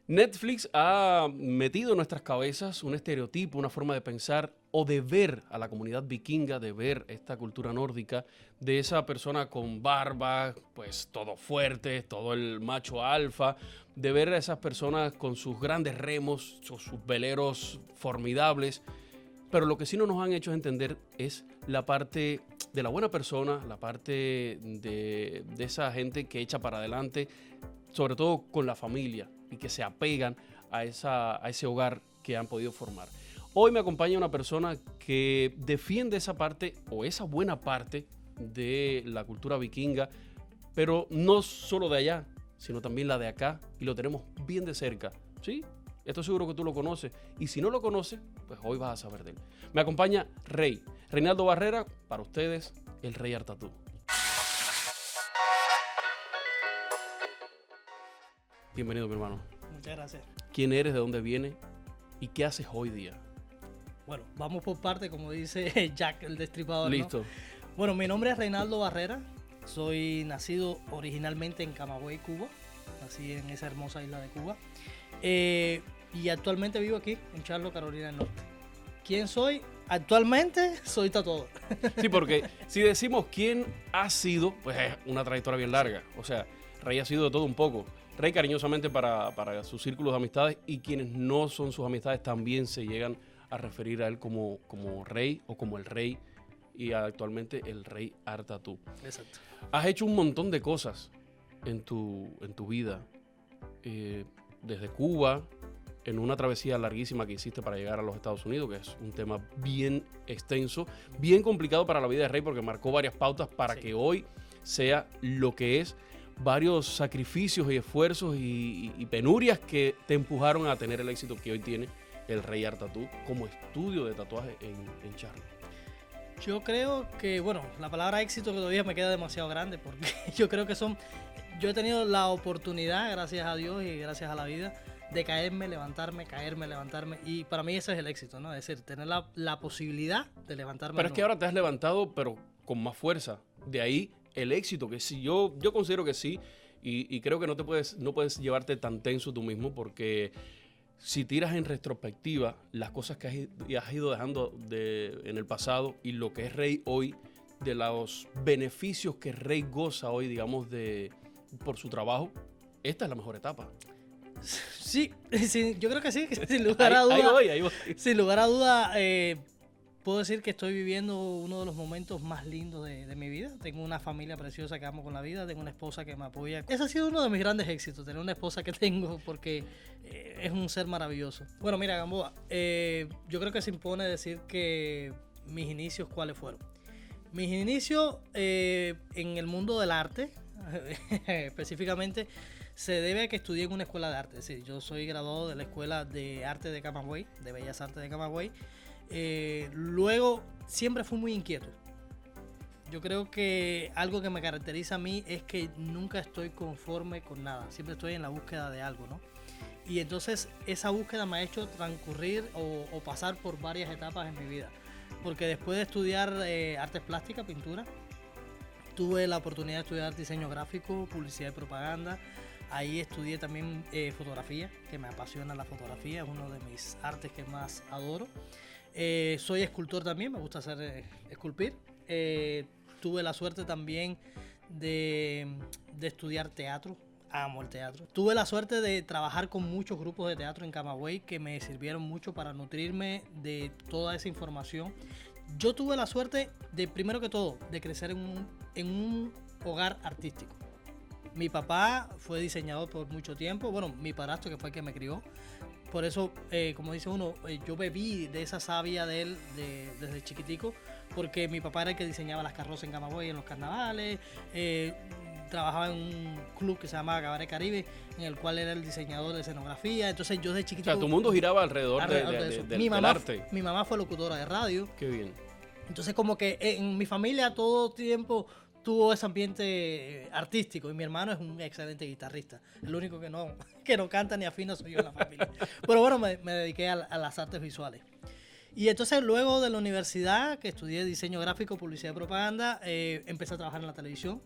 Netflix ha metido en nuestras cabezas un estereotipo, una forma de pensar o de ver a la comunidad vikinga, de ver esta cultura nórdica, de esa persona con barba, pues todo fuerte, todo el macho alfa, de ver a esas personas con sus grandes remos, sus veleros formidables. Pero lo que sí no nos han hecho entender es la parte de la buena persona, la parte de esa gente que echa para adelante, sobre todo con la familia y que se apegan a ese hogar que han podido formar. Hoy me acompaña una persona que defiende esa parte o esa buena parte de la cultura vikinga, pero no solo de allá, sino también la de acá, y lo tenemos bien de cerca, ¿sí? Estoy seguro que tú lo conoces, y si no lo conoces, pues hoy vas a saber de él. Me acompaña Reinaldo Barrera, para ustedes, el Rey Artatú. Bienvenido, mi hermano. Muchas gracias. ¿Quién eres, de dónde vienes y qué haces hoy día? Bueno, vamos por parte, como dice Jack el Destripador, ¿no? Listo. Bueno, mi nombre es Reinaldo Barrera. Soy nacido originalmente en Camagüey, Cuba. Nací en esa hermosa isla de Cuba. Y actualmente vivo aquí, en Charlotte, Carolina del Norte. ¿Quién soy? Actualmente soy tatuador. Sí, porque si decimos quién ha sido, pues es una trayectoria bien larga. O sea, Rey ha sido de todo un poco. Rey cariñosamente para sus círculos de amistades, y quienes no son sus amistades también se llegan a referir a él como Rey o como el Rey, y actualmente el Rey Artatú. Exacto. Has hecho un montón de cosas en tu vida. Desde Cuba, en una travesía larguísima que hiciste para llegar a los Estados Unidos, que es un tema bien extenso, bien complicado para la vida de Rey, porque marcó varias pautas para que hoy sea lo que es. Varios sacrificios y esfuerzos y penurias que te empujaron a tener el éxito que hoy tiene el Rey Artatú como estudio de tatuaje en Charlotte. Yo creo que, bueno, la palabra éxito todavía me queda demasiado grande, porque yo creo que yo he tenido la oportunidad, gracias a Dios y gracias a la vida, de caerme, levantarme, y para mí ese es el éxito, ¿no? Es decir, tener la posibilidad de levantarme. Pero es que ahora te has levantado, pero con más fuerza. De ahí el éxito, que sí, yo considero que sí, y creo que no puedes llevarte tan tenso tú mismo, porque si tiras en retrospectiva las cosas que has ido dejando en el pasado y lo que es Rey hoy, de los beneficios que Rey goza hoy, digamos, por su trabajo, esta es la mejor etapa. Sí, yo creo que sí, sin lugar a duda. Ahí voy. Sin lugar a duda, puedo decir que estoy viviendo uno de los momentos más lindos de mi vida. Tengo una familia preciosa que amo con la vida, tengo una esposa que me apoya. Ese ha sido uno de mis grandes éxitos, tener una esposa que tengo, porque es un ser maravilloso. Bueno, mira, Gamboa, yo creo que se impone decir que mis inicios, ¿cuáles fueron? Mis inicios en el mundo del arte, específicamente, se debe a que estudié en una escuela de arte. Es decir, yo soy graduado de la Escuela de Arte de Camagüey, de Bellas Artes de Camagüey. Luego, siempre fui muy inquieto. Yo creo que algo que me caracteriza a mí es que nunca estoy conforme con nada. Siempre estoy en la búsqueda de algo, ¿no? Y entonces esa búsqueda me ha hecho transcurrir o pasar por varias etapas en mi vida. Porque después de estudiar artes plásticas, pintura, tuve la oportunidad de estudiar diseño gráfico, publicidad y propaganda. Ahí estudié también fotografía, que me apasiona la fotografía, es uno de mis artes que más adoro. Soy escultor también, me gusta hacer esculpir. Tuve la suerte también de estudiar teatro, amo el teatro. Tuve la suerte de trabajar con muchos grupos de teatro en Camagüey que me sirvieron mucho para nutrirme de toda esa información. Yo tuve la suerte de, primero que todo, de crecer en un hogar artístico. Mi papá fue diseñador por mucho tiempo, bueno, mi padrastro, que fue el que me crió. Por eso, como dice uno, yo bebí de esa savia de él desde chiquitico, porque mi papá era el que diseñaba las carrozas en Camagüey, en los carnavales. Trabajaba en un club que se llamaba Cabaret Caribe, en el cual era el diseñador de escenografía. Entonces yo desde chiquitico... O sea, tu mundo giraba alrededor del arte. Mi mamá fue locutora de radio. Qué bien. Entonces como que en mi familia todo tiempo tuvo ese ambiente artístico, y mi hermano es un excelente guitarrista. El único que no canta ni afina soy yo en la familia. Pero bueno, me dediqué a las artes visuales. Y entonces luego de la universidad, que estudié diseño gráfico, publicidad y propaganda, empecé a trabajar en la televisión.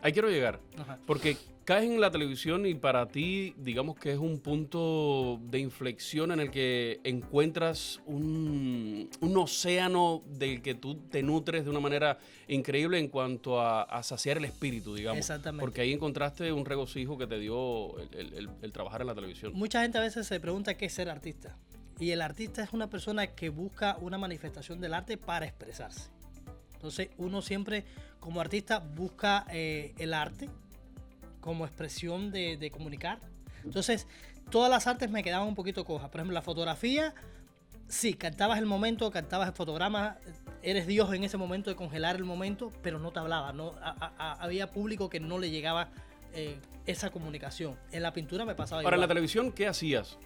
Ahí quiero llegar, Ajá. porque caes en la televisión y para ti, digamos que es un punto de inflexión en el que encuentras un océano del que tú te nutres de una manera increíble en cuanto a saciar el espíritu, digamos. Exactamente. Porque ahí encontraste un regocijo que te dio el trabajar en la televisión. Mucha gente a veces se pregunta qué es ser artista. Y el artista es una persona que busca una manifestación del arte para expresarse. Entonces uno siempre como artista busca el arte como expresión de comunicar. Entonces todas las artes me quedaban un poquito cojas. Por ejemplo, la fotografía, sí, captabas el momento, captabas el fotograma, eres Dios en ese momento de congelar el momento, pero no te hablaba. No, había público que no le llegaba esa comunicación. En la pintura me pasaba Ahora, igual. en la televisión, ¿qué hacías?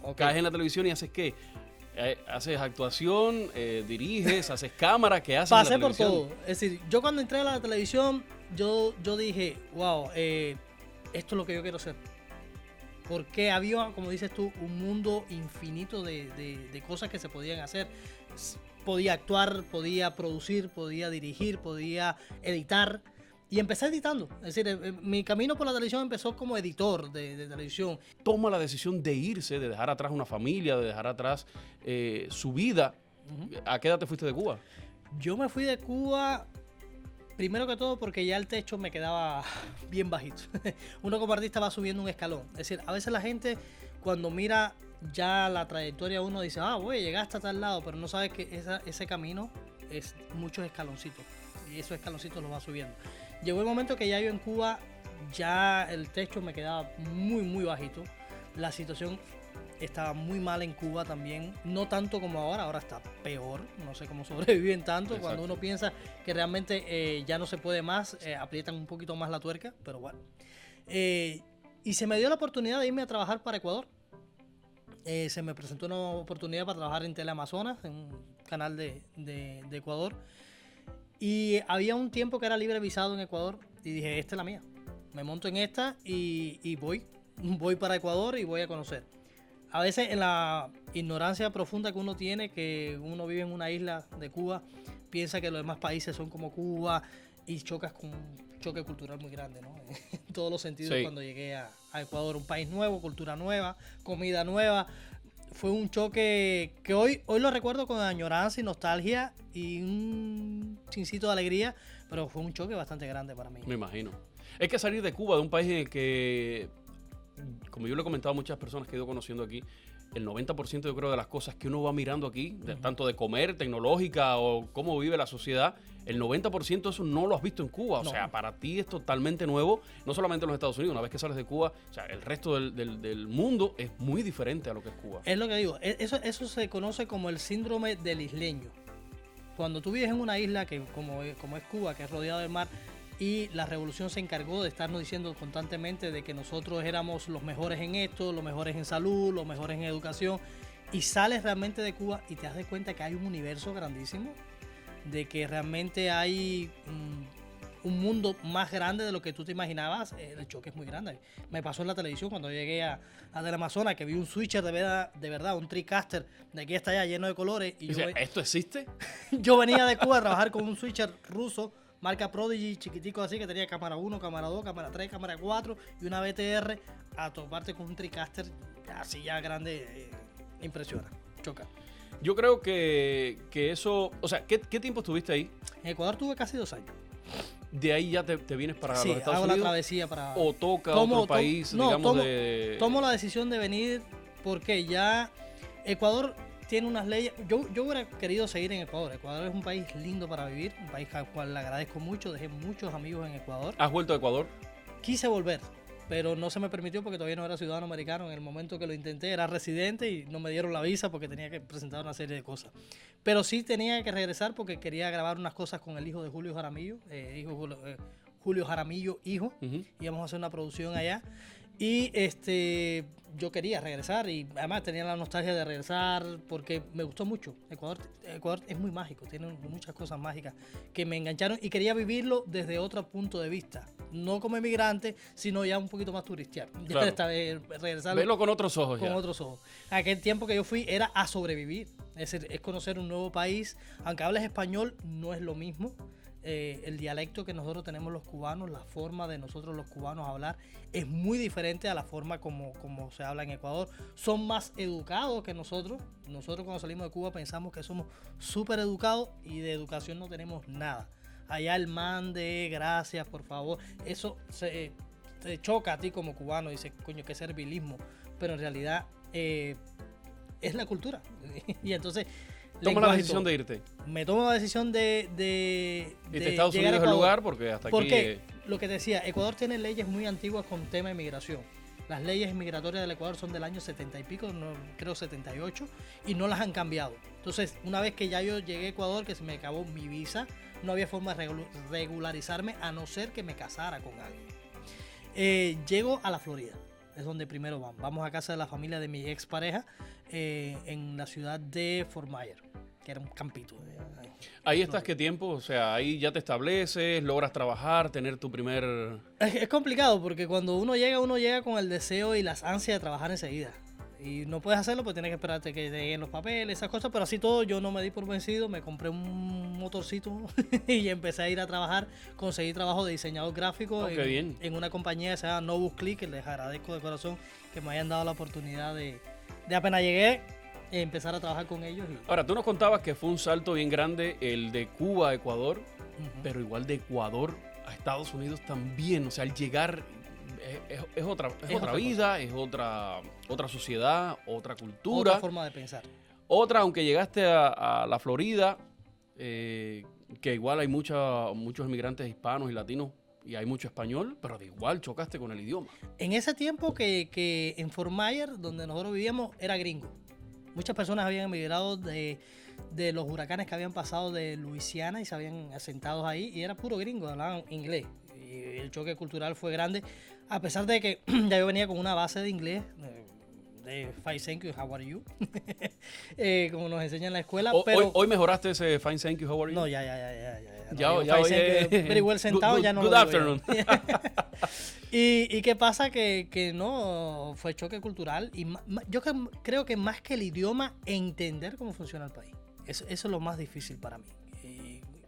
Okay. Caes en la televisión y haces ¿qué? Haces actuación, diriges, haces cámara, ¿qué haces Pasé en la por televisión? todo. Es decir, yo cuando entré a la televisión, yo dije, wow, esto es lo que yo quiero hacer. Porque había, como dices tú, un mundo infinito de cosas que se podían hacer. Podía actuar, podía producir, podía dirigir, podía editar. Y empecé editando. Es decir, mi camino por la televisión empezó como editor de televisión. Toma la decisión de irse, de dejar atrás una familia, de dejar atrás su vida. ¿A qué edad te fuiste de Cuba? Yo me fui de Cuba, primero que todo, porque ya el techo me quedaba bien bajito. Uno como artista va subiendo un escalón. Es decir, a veces la gente cuando mira ya la trayectoria de uno dice, güey, llegaste a tal lado, pero no sabes que ese camino es muchos escaloncitos. Y esos escaloncitos los va subiendo. Llegó el momento que ya yo en Cuba, ya el techo me quedaba muy, muy bajito. La situación estaba muy mal en Cuba también. No tanto como ahora está peor. No sé cómo sobreviven tanto. Exacto. Cuando uno piensa que realmente ya no se puede más, aprietan un poquito más la tuerca, pero bueno. Y se me dio la oportunidad de irme a trabajar para Ecuador. Se me presentó una oportunidad para trabajar en Teleamazonas, en un canal de Ecuador. Y había un tiempo que era libre visado en Ecuador y dije, esta es la mía. Me monto en esta y voy para Ecuador y voy a conocer. A veces en la ignorancia profunda que uno tiene, que uno vive en una isla de Cuba, piensa que los demás países son como Cuba y chocas con un choque cultural muy grande, ¿no? En todos los sentidos. Sí. Cuando llegué a Ecuador, un país nuevo, cultura nueva, comida nueva. Fue un choque que hoy lo recuerdo con añoranza y nostalgia y un chincito de alegría, pero fue un choque bastante grande para mí. Me imagino. Es que salir de Cuba, de un país en el que, como yo le he comentado a muchas personas que he ido conociendo aquí, el 90% yo creo de las cosas que uno va mirando aquí, tanto de comer, tecnológica o cómo vive la sociedad, el 90% de eso no lo has visto en Cuba. O sea, para ti es totalmente nuevo, no solamente en los Estados Unidos. Una vez que sales de Cuba, o sea, el resto del mundo es muy diferente a lo que es Cuba. Es lo que digo, eso se conoce como el síndrome del isleño. Cuando tú vives en una isla que como es Cuba, que es rodeada del mar, y la revolución se encargó de estarnos diciendo constantemente de que nosotros éramos los mejores en esto, los mejores en salud, los mejores en educación, y sales realmente de Cuba y te das cuenta que hay un universo grandísimo, de que realmente hay un mundo más grande de lo que tú te imaginabas. El choque es muy grande. Me pasó en la televisión cuando llegué a Teleamazonas, que vi un switcher de verdad, un TriCaster de aquí hasta allá lleno de colores. Y ¿esto existe? Yo venía de Cuba a trabajar con un switcher ruso, marca Prodigy, chiquitico así, que tenía cámara 1, cámara 2, cámara 3, cámara 4 y una BTR, a toparte con un TriCaster así ya grande, impresiona, choca. Yo creo que eso, o sea, ¿qué tiempo estuviste ahí? En Ecuador tuve casi 2 años. ¿De ahí ya te vienes para los Estados hago Unidos? La travesía para... ¿O toca otro país, tomo la decisión de venir porque ya Ecuador tiene unas leyes. Yo hubiera querido seguir en Ecuador. Ecuador es un país lindo para vivir, un país al cual le agradezco mucho. Dejé muchos amigos en Ecuador. ¿Has vuelto a Ecuador? Quise volver, pero no se me permitió porque todavía no era ciudadano americano. En el momento que lo intenté era residente y no me dieron la visa porque tenía que presentar una serie de cosas. Pero sí tenía que regresar porque quería grabar unas cosas con el hijo de Julio Jaramillo, Julio Jaramillo, hijo. Íbamos a hacer una producción allá. Y yo quería regresar y además tenía la nostalgia de regresar porque me gustó mucho. Ecuador es muy mágico, tiene muchas cosas mágicas que me engancharon y quería vivirlo desde otro punto de vista. No como emigrante, sino ya un poquito más turistear. Claro. Esta vez regresar. Verlo con otros ojos con otros ojos. Aquel tiempo que yo fui era a sobrevivir. Es decir, es conocer un nuevo país. Aunque hables español, no es lo mismo. el dialecto que nosotros tenemos los cubanos, la forma de nosotros los cubanos hablar es muy diferente a la forma como se habla en Ecuador. Son más educados que nosotros. Nosotros cuando salimos de Cuba pensamos que somos súper educados y de educación no tenemos nada. Allá el mande, gracias, por favor, eso te choca a ti como cubano, dices, coño, qué servilismo, pero en realidad es la cultura. Y entonces toma la decisión de irte. Me tomo la decisión de Estados Unidos es el lugar porque hasta aquí... Porque lo que te decía, Ecuador tiene leyes muy antiguas con tema de inmigración. Las leyes migratorias del Ecuador son del año 70 y pico, no, creo 78, y no las han cambiado. Entonces, una vez que ya yo llegué a Ecuador, que se me acabó mi visa, no había forma de regularizarme a no ser que me casara con alguien. Llego a la Florida, es donde primero vamos a casa de la familia de mi expareja en la ciudad de Fort Myers, que era un campito. ¿Ahí estás qué tiempo? O sea, ahí ya te estableces, logras trabajar, tener tu primer... Es complicado porque cuando uno llega con el deseo y las ansias de trabajar enseguida. Y no puedes hacerlo porque tienes que esperarte que te lleguen los papeles, esas cosas, pero así todo yo no me di por vencido, me compré un motorcito y empecé a ir a trabajar, conseguí trabajo de diseñador gráfico en una compañía que se llama Novus Click, que les agradezco de corazón que me hayan dado la oportunidad de apenas llegué, empezar a trabajar con ellos. Ahora, tú nos contabas que fue un salto bien grande el de Cuba a Ecuador, pero igual de Ecuador a Estados Unidos también, o sea, al llegar... Es otra vida, es otra sociedad, otra cultura. Otra forma de pensar. Otra, aunque llegaste a la Florida, que igual hay muchos inmigrantes hispanos y latinos y hay mucho español, pero de igual chocaste con el idioma. En ese tiempo que en Fort Myers, donde nosotros vivíamos, era gringo. Muchas personas habían emigrado de los huracanes que habían pasado de Luisiana y se habían asentado ahí y era puro gringo, hablaban inglés. Y el choque cultural fue grande, a pesar de que ya yo venía con una base de inglés, de fine, thank you, how are you, como nos enseñan en la escuela. Pero hoy mejoraste ese fine, thank you, how are you. No, ya. Ya Very well sentado, good, ya no good lo afternoon. ¿Y qué pasa? Que no, fue choque cultural. Y yo creo que más que el idioma, entender cómo funciona el país. Eso es lo más difícil para mí.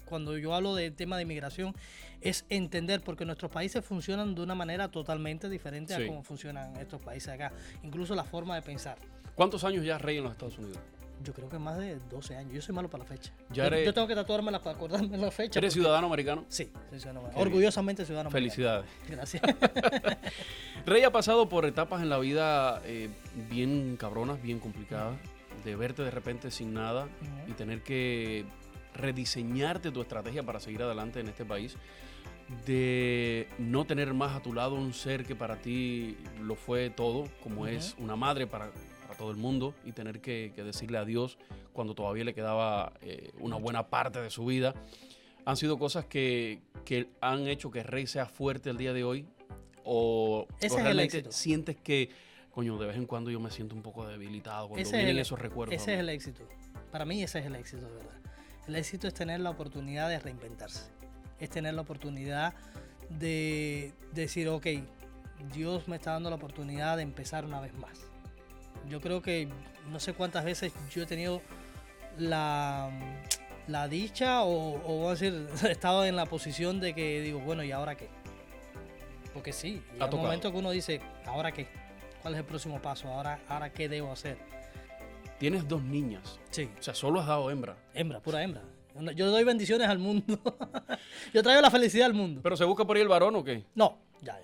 Cuando yo hablo del tema de inmigración, es entender, porque nuestros países funcionan de una manera totalmente diferente a cómo funcionan estos países acá. Incluso la forma de pensar. ¿Cuántos años ya rey en los Estados Unidos? Yo creo que más de 12 años. Yo soy malo para la fecha. Yo tengo que tatuármela para acordarme la fecha. ¿Eres ciudadano americano? Sí, soy ciudadano americano. Orgullosamente ciudadano americano. Felicidades. Gracias. Rey ha pasado por etapas en la vida bien cabronas, bien complicadas, de verte de repente sin nada y tener que rediseñarte tu estrategia para seguir adelante en este país, de no tener más a tu lado un ser que para ti lo fue todo, como es una madre para todo el mundo, y tener que decirle adiós cuando todavía le quedaba una buena parte de su vida. Han sido cosas que han hecho que Rey sea fuerte el día de hoy, o realmente sientes que, coño, de vez en cuando yo me siento un poco debilitado cuando vienen esos recuerdos. Ese es el éxito. Para mí ese es el éxito, de verdad. El éxito es tener la oportunidad de reinventarse. Es tener la oportunidad de decir, ok, Dios me está dando la oportunidad de empezar una vez más. Yo creo que no sé cuántas veces yo he tenido la dicha o vamos a decir, he estado en la posición de que digo, bueno, ¿y ahora qué? Porque sí, llega un momento que uno dice, ¿ahora qué? ¿Cuál es el próximo paso? ¿Ahora qué debo hacer? Tienes 2 niñas. Sí. O sea, solo has dado hembra. Hembra, pura hembra. Yo doy bendiciones al mundo. Yo traigo la felicidad al mundo. ¿Pero se busca por ahí el varón o qué? No, ya.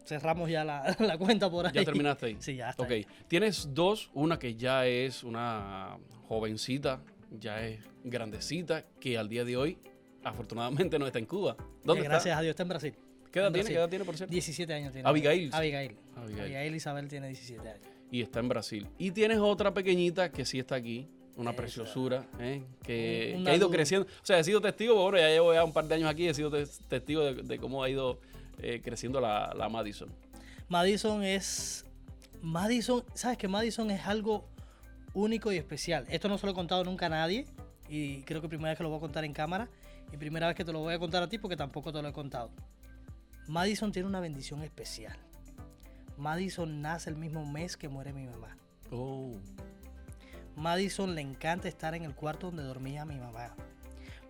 Cerramos ya la cuenta por ahí. ¿Ya terminaste ahí? Sí, ya está. Ok. Tienes 2, una que ya es una jovencita, ya es grandecita, que al día de hoy, afortunadamente, no está en Cuba. ¿Dónde está? Gracias a Dios, está en Brasil. ¿Qué edad tiene? ¿Qué edad tiene, por cierto? 17 años tiene. Abigail Isabel tiene 17 años. Y está en Brasil. Y tienes otra pequeñita que sí está aquí, una preciosura, que ha ido creciendo. O sea, he sido testigo, bueno, ya llevo un par de años aquí, he sido testigo de cómo ha ido creciendo la Madison. ¿Sabes que Madison es algo único y especial? Esto no se lo he contado nunca a nadie y creo que primera vez que lo voy a contar en cámara y primera vez que te lo voy a contar a ti porque tampoco te lo he contado. Madison tiene una bendición especial. Madison nace el mismo mes que muere mi mamá. Oh. Madison le encanta estar en el cuarto donde dormía mi mamá.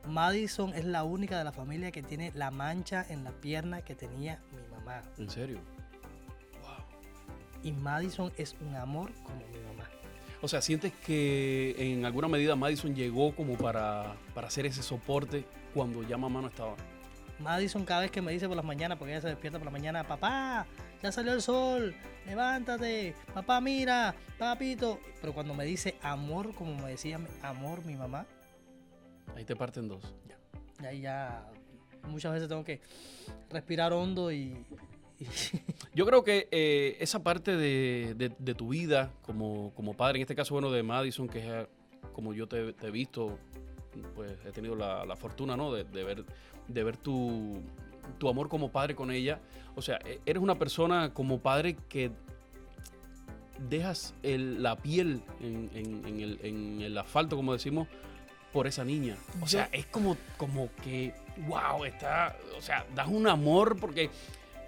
Madison es la única de la familia que tiene la mancha en la pierna que tenía mi mamá. ¿En serio? Y Madison es un amor como mi mamá. O sea, ¿sientes que en alguna medida Madison llegó como para hacer ese soporte cuando ya mamá no estaba? Madison cada vez que me dice por las mañanas, porque ella se despierta por la mañana, papá, ya salió el sol, levántate, papá mira, papito. Pero cuando me dice amor, como me decía amor mi mamá, Ahí te parten dos. y ahí ya muchas veces tengo que respirar hondo y Yo creo que esa parte de tu vida como padre, en este caso, bueno, de Madison, que es como yo te he visto, pues he tenido la fortuna, ¿no? de ver tu amor como padre con ella. O sea, eres una persona como padre que dejas la piel en el asfalto, como decimos, por esa niña. O sea, es como que, wow, o sea, das un amor porque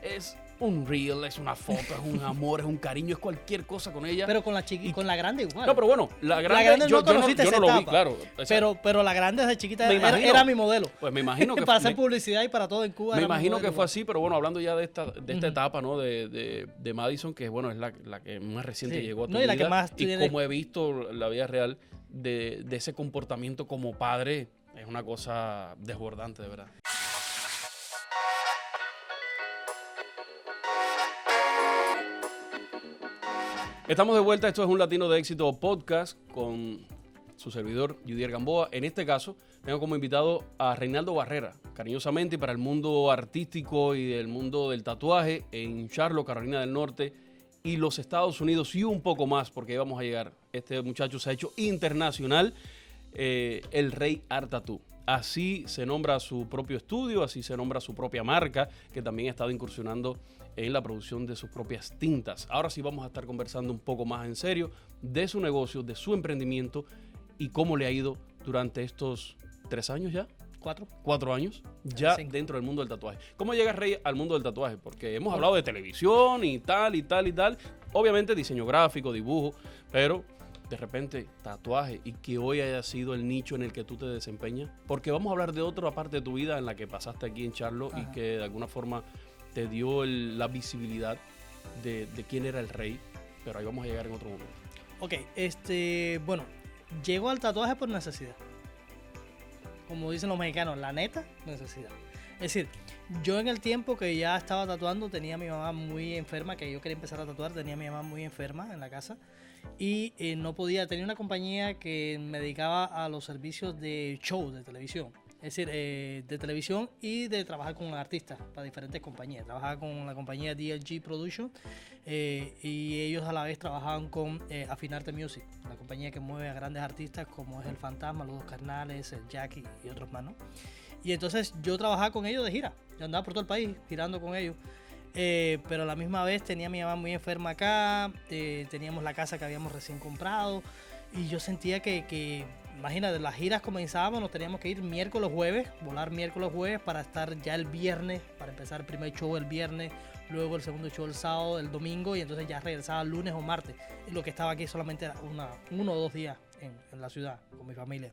es un reel, es una foto, es un amor, es un cariño, es cualquier cosa con ella. Pero con con la grande igual. No, pero bueno, la grande yo no lo vi, claro. O sea, pero la grande desde chiquita me era mi modelo. Pues me imagino que para hacer publicidad y para todo en Cuba. me era mi imagino modelo que fue igual. así, pero bueno, hablando ya de esta etapa, ¿no? de Madison, que bueno, es la que más reciente Sí. llegó a tu No, y la vida. que más Y tiene- como he visto la vida real de ese comportamiento como padre, es una cosa desbordante, de verdad. Estamos de vuelta, esto es un Latino de Éxito podcast con su servidor, Yudier Gamboa. En este caso, tengo como invitado a Reinaldo Barrera, cariñosamente para el mundo artístico y del mundo del tatuaje en Charlotte, Carolina del Norte y los Estados Unidos y un poco más, porque ahí vamos a llegar. Este muchacho se ha hecho internacional, el Rey Art Tattoo. Así se nombra su propio estudio, así se nombra su propia marca, que también ha estado incursionando en la producción de sus propias tintas. Ahora sí vamos a estar conversando un poco más en serio de su negocio, de su emprendimiento y cómo le ha ido durante estos 3 años ya. 4 años ya 5. dentro del mundo del tatuaje. ¿Cómo llega Rey al mundo del tatuaje? Porque hemos hablado de televisión y tal y tal y tal. Obviamente diseño gráfico, dibujo, pero de repente tatuaje y que hoy haya sido el nicho en el que tú te desempeñas. Porque vamos a hablar de otra parte de tu vida en la que pasaste aquí en Charlotte y que de alguna forma te dio la visibilidad de quién era el Rey. Pero ahí vamos a llegar en otro momento. Ok, bueno, llego al tatuaje por necesidad. Como dicen los mexicanos, la neta, necesidad. Es decir, yo en el tiempo que ya estaba tatuando tenía a mi mamá muy enferma, que yo quería empezar a tatuar, tenía a mi mamá muy enferma en la casa y no podía, tenía una compañía que me dedicaba a los servicios de show de televisión. Es decir, de televisión y de trabajar con artistas para diferentes compañías. Trabajaba con la compañía DLG Production y ellos a la vez trabajaban con Afinarte Music, la compañía que mueve a grandes artistas como es El Fantasma, Los Dos Carnales, el Jackie y otros más, ¿no? Y entonces yo trabajaba con ellos de gira. Yo andaba por todo el país girando con ellos. Pero a la misma vez tenía a mi mamá muy enferma acá. Teníamos la casa que habíamos recién comprado. Y yo sentía que imagínate, las giras comenzábamos, nos teníamos que ir miércoles, jueves, volar miércoles, jueves para estar ya el viernes, para empezar el primer show el viernes, luego el segundo show el sábado, el domingo y entonces ya regresaba el lunes o martes. Y lo que estaba aquí solamente era 1 o 2 días en la ciudad con mi familia.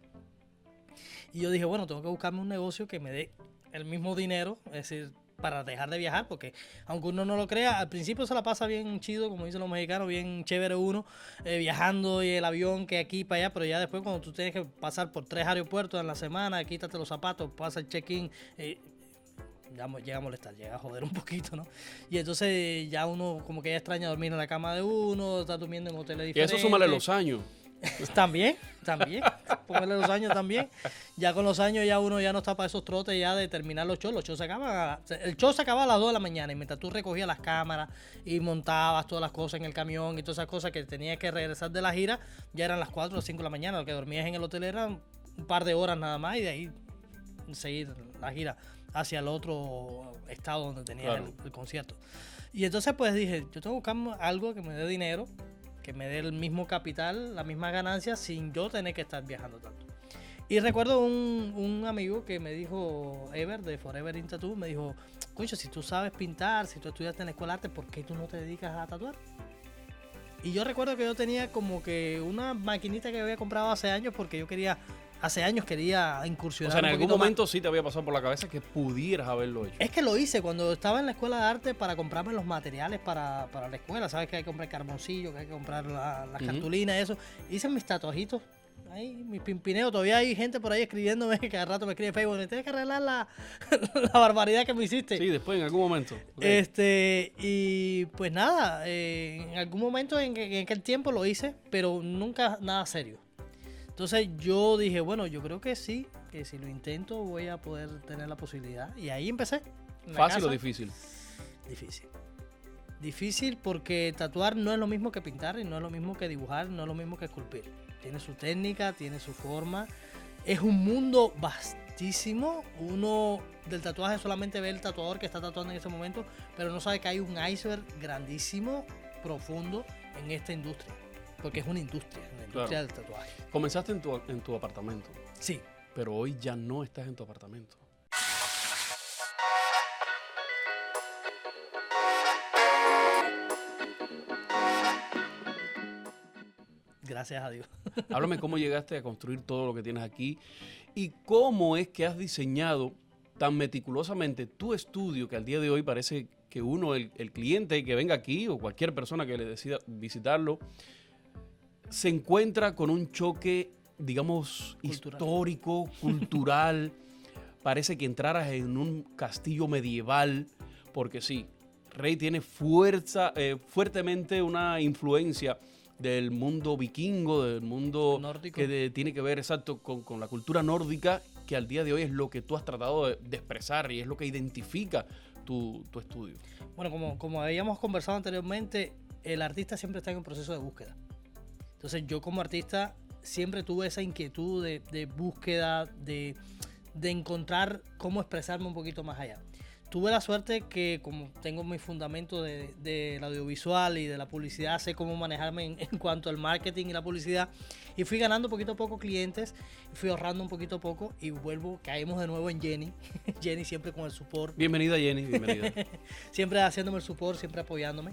Y yo dije, bueno, tengo que buscarme un negocio que me dé el mismo dinero, es decir, para dejar de viajar, porque aunque uno no lo crea, al principio se la pasa bien chido, como dicen los mexicanos, bien chévere uno, viajando y el avión que aquí para allá, pero ya después cuando tú tienes que pasar por 3 aeropuertos en la semana, quítate los zapatos, pasa el check-in, llega a molestar, llega a joder un poquito, ¿no? Y entonces ya uno como que ya extraña dormir en la cama de uno, está durmiendo en hoteles diferentes. Y eso súmale los años. También, ponerle los años también. Ya con los años ya uno ya no está para esos trotes ya de terminar los shows se acaban, el show se acaba a las 2 de la mañana y mientras tú recogías las cámaras y montabas todas las cosas en el camión y todas esas cosas que tenías que regresar de la gira, ya eran las 4 o 5 de la mañana, lo que dormías en el hotel eran un par de horas nada más y de ahí seguir la gira hacia el otro estado donde tenías el concierto. Y entonces pues dije, yo tengo que buscar algo que me dé dinero, que me dé el mismo capital, la misma ganancia, sin yo tener que estar viajando tanto. Y recuerdo un amigo que me dijo, Ever, de Forever in Tattoo, me dijo, coño, si tú sabes pintar, si tú estudiaste en la escuela de arte, ¿por qué tú no te dedicas a tatuar? Y yo recuerdo que yo tenía como que una maquinita que había comprado hace años porque yo quería hace años quería O incursionar sea, en un algún poquito más. momento sí te había pasado por la cabeza que pudieras haberlo hecho. Es que lo hice cuando estaba en la escuela de arte para comprarme los materiales para la escuela. Sabes que hay que comprar carboncillo, que hay que comprar las cartulinas, eso. Hice mis tatuajitos. Ahí, mis pimpineos. Todavía hay gente por ahí escribiéndome que cada rato me escribe en Facebook. Tienes que arreglar la barbaridad que me hiciste. Sí, después en algún momento. Ok. Y pues nada, en algún momento en aquel tiempo lo hice, pero nunca nada serio. Entonces yo dije, bueno, yo creo que sí, que si lo intento voy a poder tener la posibilidad. Y ahí empecé. En la ¿Fácil o casa. difícil? Difícil. Difícil porque tatuar no es lo mismo que pintar y no es lo mismo que dibujar, no es lo mismo que esculpir. Tiene su técnica, tiene su forma. Es un mundo vastísimo. Uno del tatuaje solamente ve el tatuador que está tatuando en ese momento, pero no sabe que hay un iceberg grandísimo, profundo en esta industria. Porque es una industria Claro. del tatuaje. Comenzaste en tu apartamento, Sí. pero hoy ya no estás en tu apartamento. Gracias a Dios. Háblame cómo llegaste a construir todo lo que tienes aquí y cómo es que has diseñado tan meticulosamente tu estudio que al día de hoy parece que uno, el cliente que venga aquí o cualquier persona que le decida visitarlo, se encuentra con un choque, digamos, Cultural. histórico, cultural. Parece que entraras en un castillo medieval, porque sí, Rey tiene fuertemente una influencia del mundo vikingo, del mundo Nórdico. que tiene que ver exacto con la cultura nórdica, que al día de hoy es lo que tú has tratado de expresar y es lo que identifica tu estudio. Bueno, como habíamos conversado anteriormente, el artista siempre está en un proceso de búsqueda. Entonces yo como artista siempre tuve esa inquietud de búsqueda, de encontrar cómo expresarme un poquito más allá. Tuve la suerte que como tengo mi fundamento del audiovisual y de la publicidad, sé cómo manejarme en cuanto al marketing y la publicidad, y fui ganando poquito a poco clientes, fui ahorrando un poquito a poco y caímos de nuevo en Jenny. Jenny siempre con el support, Bienvenida, Jenny, bienvenida. siempre haciéndome el support, siempre apoyándome.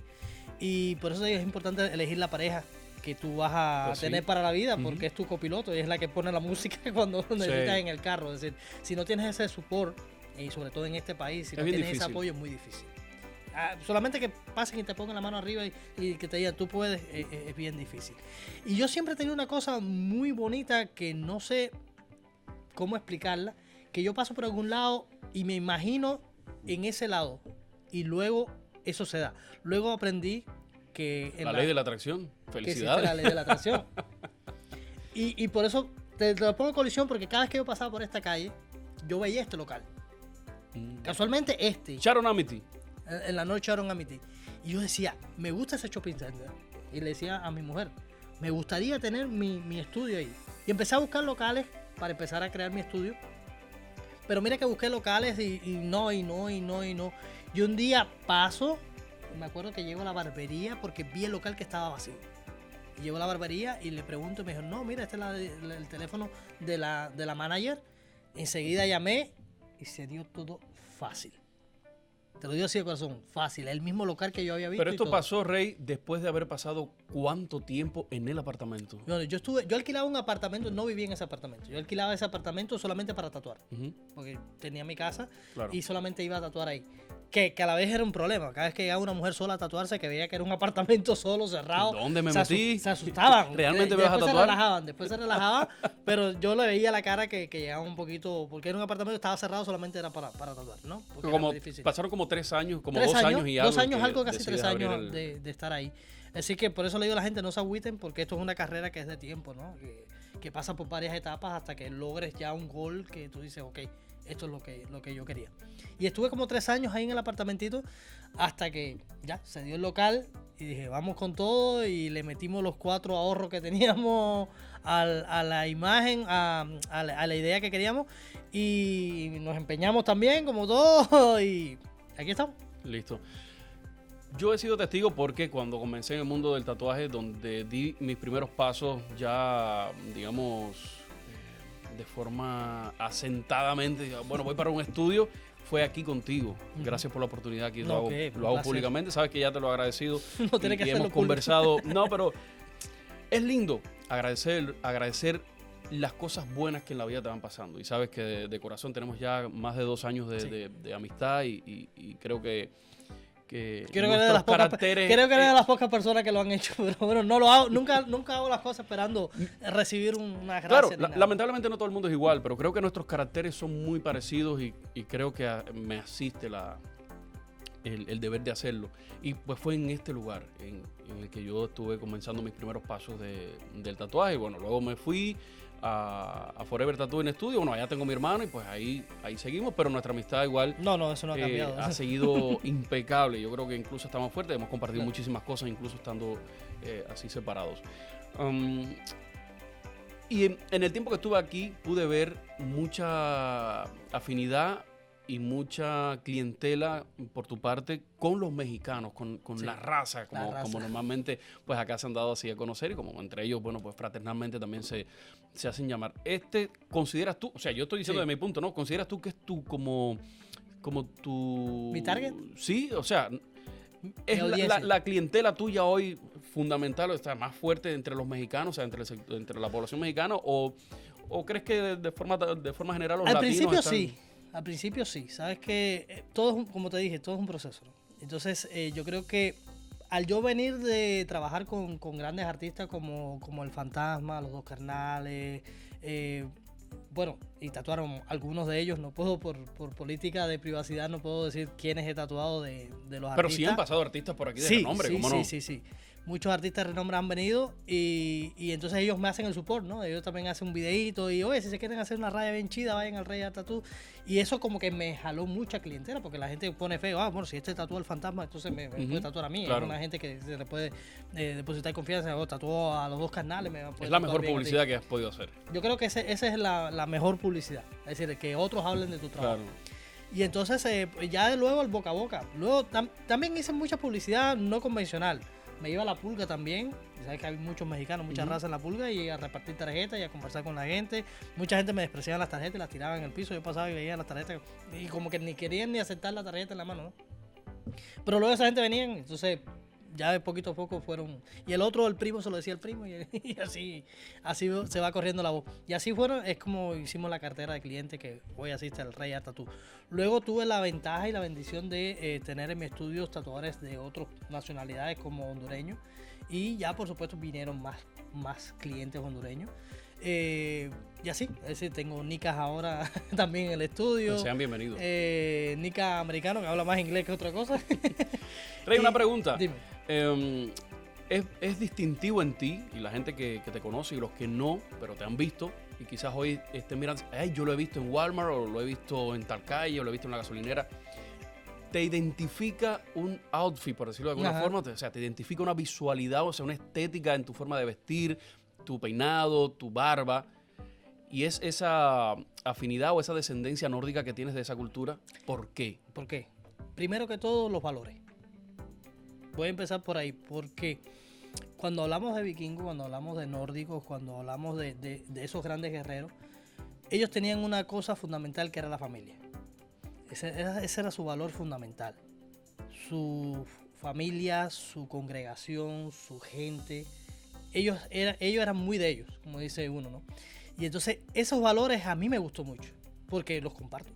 Y por eso es importante elegir la pareja que tú vas a Pues sí. tener para la vida, porque Ujú. es tu copiloto y es la que pone la música cuando necesitas en el carro. Es decir, si no tienes ese support, y sobre todo en este país, si Es no bien tienes ese difícil. apoyo, es muy difícil. Solamente que pasen y te pongan la mano arriba y que te digan tú puedes, es bien difícil. Y yo siempre he tenido una cosa muy bonita que no sé cómo explicarla, que yo paso por algún lado y me imagino en ese lado y luego eso se da. Luego aprendí que en La ley de la atracción. que existe Felicidades. la ley de la atracción. Y por eso te lo pongo en colisión, porque cada vez que yo pasaba por esta calle, yo veía este local. Casualmente Sharon Amity. en la noche Aaron Amity. Y yo decía, me gusta ese shopping center. Y le decía a mi mujer, me gustaría tener mi estudio ahí. Y empecé a buscar locales para empezar a crear mi estudio. Pero mira que busqué locales y no. Y un día paso, me acuerdo que llego a la barbería porque vi el local que estaba vacío. Y llego a la barbería y le pregunto y me dijo, no, mira, este es el teléfono de la manager. Enseguida llamé y se dio todo fácil. Te lo digo así de corazón, fácil. El mismo local que yo había visto. Pero y esto todo. pasó, Rey, después de haber pasado ¿cuánto tiempo en el apartamento? Bueno, yo alquilaba un apartamento, no vivía en ese apartamento. Yo alquilaba ese apartamento solamente para tatuar. Ujú, Porque tenía mi casa claro. y solamente iba a tatuar ahí. Que a la vez era un problema. Cada vez que llegaba una mujer sola a tatuarse, que veía que era un apartamento solo, cerrado. ¿Dónde me se metí? Se asustaban. ¿Realmente me vas a Después tatuar? después se relajaban, pero yo le veía la cara que llegaba un poquito, porque era un apartamento que estaba cerrado, solamente era para tatuar, ¿no? Porque era Como, muy difícil. pasaron como 3 años, como 3 2 años y algo. 2 años, que algo casi decides 3 abrir años de estar ahí. Así que por eso le digo a la gente, no se agüiten, porque esto es una carrera que es de tiempo, ¿no? Que pasa por varias etapas hasta que logres ya un gol que tú dices, ok, esto es lo que yo quería. Y estuve como 3 años ahí en el apartamentito hasta que ya se dio el local y dije, vamos con todo, y le metimos los 4 ahorros que teníamos a la imagen, a la idea que queríamos, y nos empeñamos también como todos y aquí estamos. Listo. Yo he sido testigo porque cuando comencé en el mundo del tatuaje, donde di mis primeros pasos ya, digamos, de forma asentadamente, bueno, voy para un estudio, fue aquí contigo. Gracias por la oportunidad, aquí No, lo un hago placer. públicamente, sabes que ya te lo he agradecido. No tiene que y hacerlo hemos público. conversado. No, pero es lindo agradecer las cosas buenas que en la vida te van pasando. Y sabes que de corazón tenemos ya más de 2 años Sí. de amistad y creo que Creo que eres nuestros de las pocas, caracteres... creo que eres de las pocas personas que lo han hecho, pero bueno, no lo hago, nunca hago las cosas esperando recibir una gracia. Claro, ni nada. lamentablemente no todo el mundo es igual, pero creo que nuestros caracteres son muy parecidos y creo que me asiste el deber de hacerlo. Y pues fue en este lugar en el que yo estuve comenzando mis primeros pasos del tatuaje. Y bueno, luego me fui a Forever Tattooing Studio. Bueno, allá tengo mi hermano y pues ahí seguimos, pero nuestra amistad igual No, eso no ha cambiado. ha seguido impecable. Yo creo que incluso está más fuerte. Hemos compartido muchísimas cosas, incluso estando así separados. Y en el tiempo que estuve aquí pude ver mucha afinidad y mucha clientela por tu parte con los mexicanos, con Sí, la raza, la raza. como normalmente pues acá se han dado así a conocer y como entre ellos, bueno, pues fraternalmente también se hacen llamar. ¿Consideras tú, o sea, yo estoy diciendo Sí. de mi punto, ¿no? ¿Consideras tú que es como tu... ¿Mi target? Sí, o sea, es Mi audiencia. la clientela tuya hoy fundamental, o sea, más fuerte entre los mexicanos, o sea, entre la población mexicana, o crees que de forma general los Al latinos principio están... sí, al principio sí. Sabes que todo es como te dije, todo es un proceso, ¿no? Entonces, yo creo que al yo venir de trabajar con grandes artistas como El Fantasma, Los Dos Carnales, bueno, y tatuaron algunos de ellos, no puedo por política de privacidad, no puedo decir quiénes he tatuado de los artistas. Pero sí han pasado artistas por aquí de Sí, renombre, sí, ¿cómo sí, no? sí. Muchos artistas de renombre han venido y entonces ellos me hacen el support, ¿no? Ellos también hacen un videíto y, oye, si se quieren hacer una raya bien chida, vayan al Rey Art Tattoo. Y eso como que me jaló mucha clientela porque la gente pone feo, bueno, si este tatúa el fantasma, entonces me puede tatuar a mí. Claro. Es una gente que se le puede depositar confianza, tatuó a Los Dos Carnales. Es la mejor publicidad que has podido hacer. Yo creo que esa es la mejor publicidad, es decir, que otros hablen de tu trabajo. Claro. Y entonces ya de luego el boca a boca. Luego también hice mucha publicidad no convencional. Me iba a La Pulga también. Sabes que hay muchos mexicanos, mucha raza en La Pulga, y a repartir tarjetas y a conversar con la gente. Mucha gente me despreciaba las tarjetas y las tiraba en el piso. Yo pasaba y veía las tarjetas y como que ni querían ni aceptar la tarjeta en la mano, ¿no? Pero luego esa gente venían, entonces ya de poquito a poco fueron. Y el otro, el primo, se lo decía el primo y así se va corriendo la voz. Y así fueron, es como hicimos la cartera de clientes que hoy asiste al Rey Art Tattoo. Luego tuve la ventaja y la bendición de tener en mi estudio tatuadores de otras nacionalidades como hondureños. Y ya por supuesto vinieron más clientes hondureños. Y así, es decir, tengo nicas ahora también en el estudio. Sean bienvenidos. Nica americano que habla más inglés que otra cosa. Rey, una pregunta. Dime. ¿Es distintivo en ti y la gente que te conoce y los que no, pero te han visto y quizás hoy estén mirando, ay, yo lo he visto en Walmart o lo he visto en tal calle o lo he visto en la gasolinera? ¿Te identifica un outfit, por decirlo de alguna forma? O sea, ¿te identifica una visualidad, o sea, una estética en tu forma de vestir, tu peinado, tu barba? ¿Y es esa afinidad o esa descendencia nórdica que tienes de esa cultura? ¿Por qué? ¿Por qué? Primero que todo, los valores. Voy a empezar por ahí, porque cuando hablamos de vikingos, cuando hablamos de nórdicos, cuando hablamos de esos grandes guerreros, ellos tenían una cosa fundamental que era la familia. Ese era su valor fundamental. Su familia, su congregación, su gente. Ellos eran muy de ellos, como dice uno, ¿no? Y entonces esos valores a mí me gustó mucho, porque los comparto.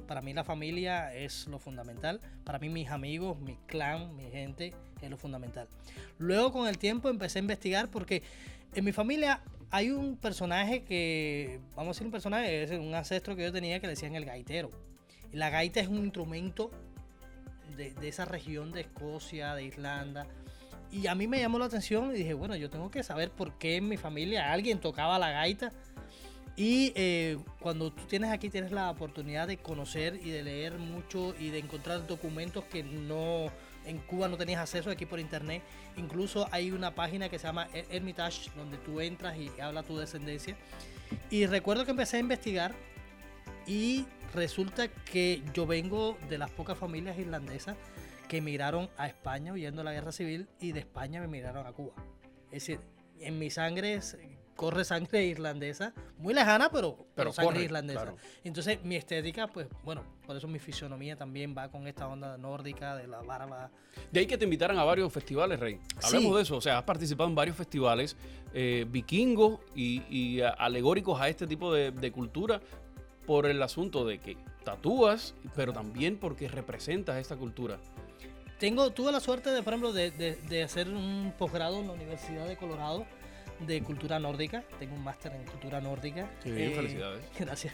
Para mí la familia es lo fundamental. Para mí mis amigos, mi clan, mi gente es lo fundamental. Luego con el tiempo empecé a investigar porque en mi familia hay un personaje que, vamos a decir un personaje, es un ancestro que yo tenía que le decían el gaitero. Y la gaita es un instrumento de esa región de Escocia, de Irlanda. Y a mí me llamó la atención y dije, bueno, yo tengo que saber por qué en mi familia alguien tocaba la gaita. Y cuando tú tienes la oportunidad de conocer y de leer mucho y de encontrar documentos que en Cuba no tenías acceso, aquí por internet. Incluso hay una página que se llama Hermitage, donde tú entras y habla tu descendencia. Y recuerdo que empecé a investigar y resulta que yo vengo de las pocas familias irlandesas que emigraron a España huyendo de la guerra civil y de España me emigraron a Cuba. Es decir, en mi sangre corre sangre irlandesa, muy lejana, pero sangre corre, irlandesa. claro. Entonces mi estética, pues bueno, por eso mi fisonomía también va con esta onda nórdica de la barba. De ahí que te invitaran a varios festivales, Rey. Hablemos Sí. de eso. O sea, has participado en varios festivales vikingos y alegóricos a este tipo de cultura por el asunto de que tatúas, pero también porque representas esta cultura. Tuve la suerte, de, por ejemplo, de hacer un posgrado en la Universidad de Colorado de cultura nórdica. Tengo un máster en cultura nórdica. Qué bien, felicidades. Gracias.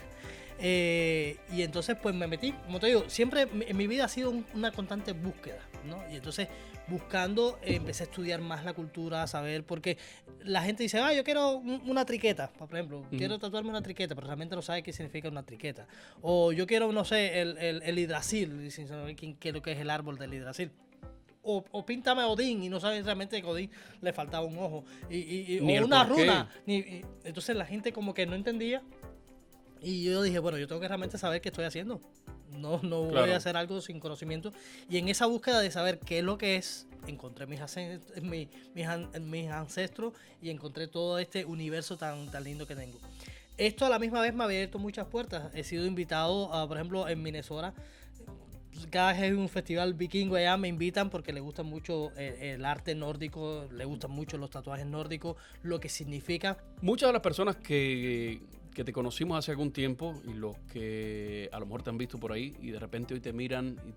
Y entonces pues me metí, como te digo, siempre en mi vida ha sido una constante búsqueda, ¿no? Y entonces buscando empecé a estudiar más la cultura, a saber, porque la gente dice, yo quiero una triqueta, por ejemplo, quiero tatuarme una triqueta, pero realmente no sabe qué significa una triqueta. O yo quiero, no sé, el hidrasil, sin saber qué es lo que es el árbol del hidrasil. O píntame a Odín y no saben realmente que a Odín le faltaba un ojo. O una runa. Entonces la gente como que no entendía. Y yo dije, bueno, yo tengo que realmente saber qué estoy haciendo. No voy a hacer algo sin conocimiento. Y en esa búsqueda de saber qué es lo que es, encontré mis ancestros y encontré todo este universo tan lindo que tengo. Esto a la misma vez me ha abierto muchas puertas. He sido invitado, por ejemplo, en Minnesota. Cada vez que hay un festival vikingo allá me invitan porque les gusta mucho el arte nórdico, les gustan mucho los tatuajes nórdicos, lo que significa. Muchas de las personas que te conocimos hace algún tiempo y los que a lo mejor te han visto por ahí y de repente hoy te miran y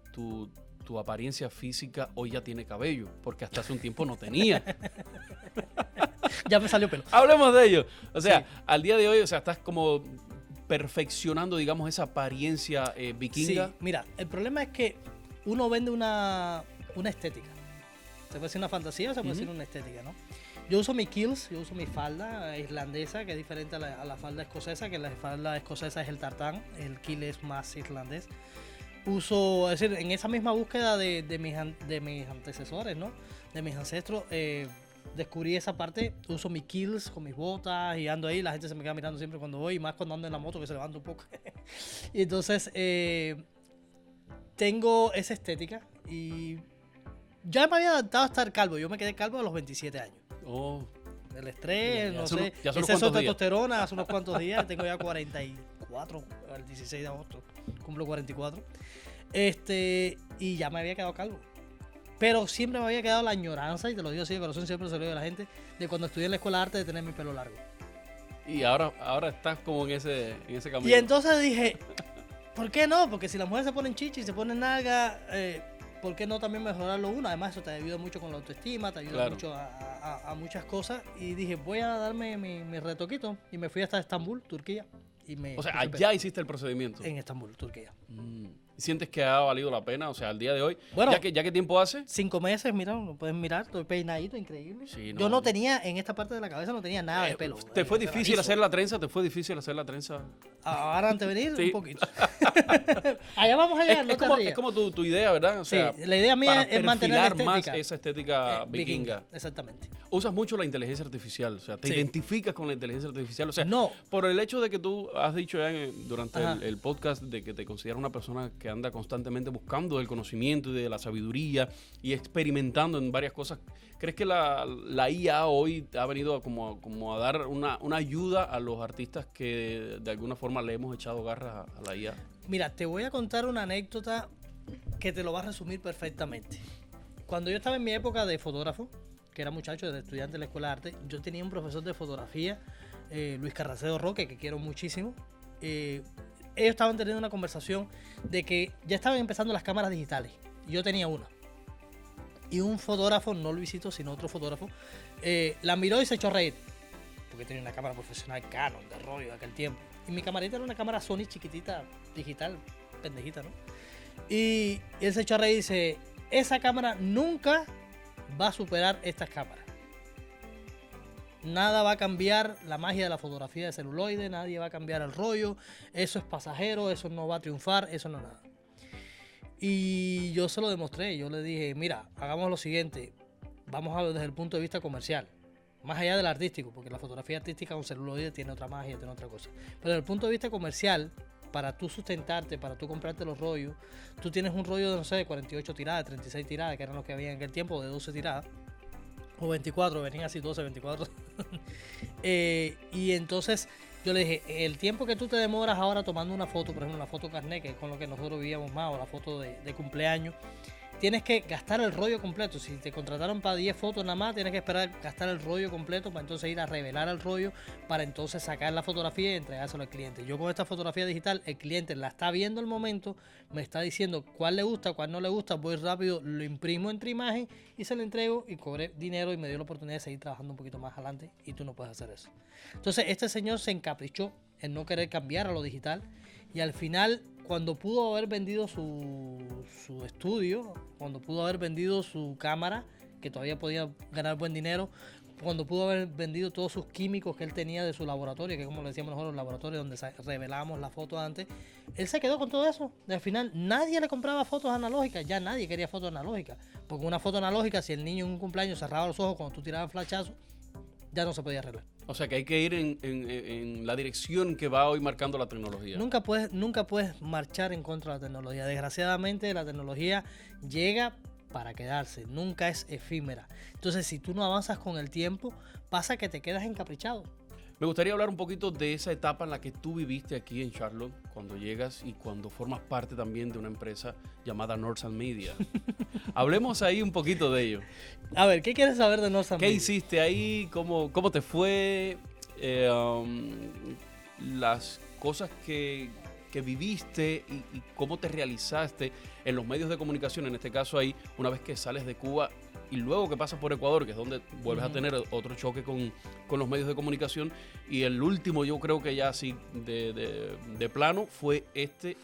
tu apariencia física hoy ya tiene cabello, porque hasta hace un tiempo no tenía. Ya me salió pelo. Hablemos de ello. O sea, Sí. al día de hoy, o sea, estás como perfeccionando, digamos, esa apariencia vikinga. Sí, mira, el problema es que uno vende una estética. Se puede decir una fantasía o se puede decir una estética, ¿no? Yo uso mi kills, yo uso mi falda irlandesa, que es diferente a la falda escocesa, que la falda escocesa es el tartán, el kill es más irlandés. Uso, es decir, en esa misma búsqueda de mis antecesores, ¿no? De mis ancestros, descubrí esa parte, uso mis kills con mis botas y ando ahí, la gente se me queda mirando siempre cuando voy, y más cuando ando en la moto que se levanta un poco. Y entonces, tengo esa estética y ya me había adaptado a estar calvo, yo me quedé calvo a los 27 años. Oh, El estrés, Ya no son- sé, ya son unos exceso de cuantos días. testosterona hace unos cuantos días, tengo ya 44, el 16 de agosto, cumplo 44. Y ya me había quedado calvo. Pero siempre me había quedado la añoranza, y te lo digo así de corazón, siempre se lo digo a la gente, de cuando estudié en la escuela de arte de tener mi pelo largo. y ahora estás como en ese camino. Y entonces dije, ¿por qué no? Porque si las mujeres se ponen chichi y se ponen nalga, ¿por qué no también mejorarlo uno? Además, eso te ayuda mucho con la autoestima, te ayuda Claro. mucho a muchas cosas. Y dije, voy a darme mi retoquito. Y me fui hasta Estambul, Turquía. O sea, puse allá hiciste el procedimiento. en Estambul, Turquía. ¿Sientes que ha valido la pena? O sea, al día de hoy, Bueno. ¿ya qué tiempo hace? 5 meses, mira, lo puedes mirar, estoy peinadito, increíble. Sí, Yo no tenía, en esta parte de la cabeza no tenía nada de pelo. ¿Te fue difícil rizo. hacer la trenza? ¿Te fue difícil hacer la trenza? Ahora antes de venir, Sí. un poquito. Allá vamos a llegar, no te rías. Es como tu idea, ¿verdad? O Sí, sea, la idea mía para es mantener la perfilar más estética. esa estética vikinga. Exactamente. Usas mucho la inteligencia artificial, o sea, te Sí. identificas con la inteligencia artificial. O sea, No. por el hecho de que tú has dicho ya durante Ajá. el podcast de que te consideras una persona que anda constantemente buscando el conocimiento y de la sabiduría y experimentando en varias cosas, ¿crees que la IA hoy ha venido como a dar una ayuda a los artistas que de alguna forma le hemos echado garras a la IA? Mira, te voy a contar una anécdota que te lo va a resumir perfectamente. Cuando yo estaba en mi época de fotógrafo, que era muchacho, de estudiante de la escuela de arte, yo tenía un profesor de fotografía, Luis Carracedo Roque, que quiero muchísimo. Ellos estaban teniendo una conversación de que ya estaban empezando las cámaras digitales. Y yo tenía una. Y un fotógrafo, no Luisito, sino otro fotógrafo, la miró y se echó a reír. Porque tenía una cámara profesional Canon, de rollo de aquel tiempo. Y mi camarita era una cámara Sony chiquitita, digital, pendejita, ¿no? Y él se echó a reír y dice, esa cámara nunca va a superar estas cámaras. Nada va a cambiar la magia de la fotografía de celuloide, nadie va a cambiar el rollo, eso es pasajero, eso no va a triunfar, eso no nada. Y yo se lo demostré, yo le dije, mira, hagamos lo siguiente, vamos a ver desde el punto de vista comercial, más allá del artístico, porque la fotografía artística con celuloide tiene otra magia, tiene otra cosa. Pero desde el punto de vista comercial, para tú sustentarte, para tú comprarte los rollos, tú tienes un rollo de, no sé, de 48 tiradas, 36 tiradas, que eran los que había en aquel tiempo, de 12 tiradas, o 24, venían así 12, 24. Y entonces yo le dije, el tiempo que tú te demoras ahora tomando una foto, por ejemplo, una foto carnet, que es con lo que nosotros vivíamos más, o la foto de cumpleaños, tienes que gastar el rollo completo. Si te contrataron para 10 fotos nada más, tienes que esperar gastar el rollo completo para entonces ir a revelar el rollo, para entonces sacar la fotografía y entregárselo al cliente. Yo con esta fotografía digital, el cliente la está viendo al momento, me está diciendo cuál le gusta, cuál no le gusta, voy rápido, lo imprimo entre imagen y se lo entrego y cobré dinero y me dio la oportunidad de seguir trabajando un poquito más adelante y tú no puedes hacer eso. Entonces este señor se encaprichó en no querer cambiar a lo digital y al final, cuando pudo haber vendido su estudio, cuando pudo haber vendido su cámara, que todavía podía ganar buen dinero, cuando pudo haber vendido todos sus químicos que él tenía de su laboratorio, que es como le decíamos nosotros, el laboratorio donde revelábamos las fotos antes, él se quedó con todo eso. Al final nadie le compraba fotos analógicas, ya nadie quería fotos analógicas, porque una foto analógica, si el niño en un cumpleaños cerraba los ojos cuando tú tirabas flachazo, ya no se podía arreglar. O sea que hay que ir en la dirección que va hoy marcando la tecnología. Nunca puedes marchar en contra de la tecnología. Desgraciadamente la tecnología llega para quedarse, nunca es efímera. Entonces si tú no avanzas con el tiempo, pasa que te quedas encaprichado. Me gustaría hablar un poquito de esa etapa en la que tú viviste aquí en Charlotte, cuando llegas y cuando formas parte también de una empresa llamada Northside Media. Hablemos ahí un poquito de ello. A ver, ¿qué quieres saber de Northside Media? ¿Qué hiciste ahí? ¿Cómo te fue? Las cosas que viviste y cómo te realizaste en los medios de comunicación, en este caso ahí, una vez que sales de Cuba y luego que pasas por Ecuador, que es donde vuelves a tener otro choque con los medios de comunicación. Y el último, yo creo que ya así de plano, fue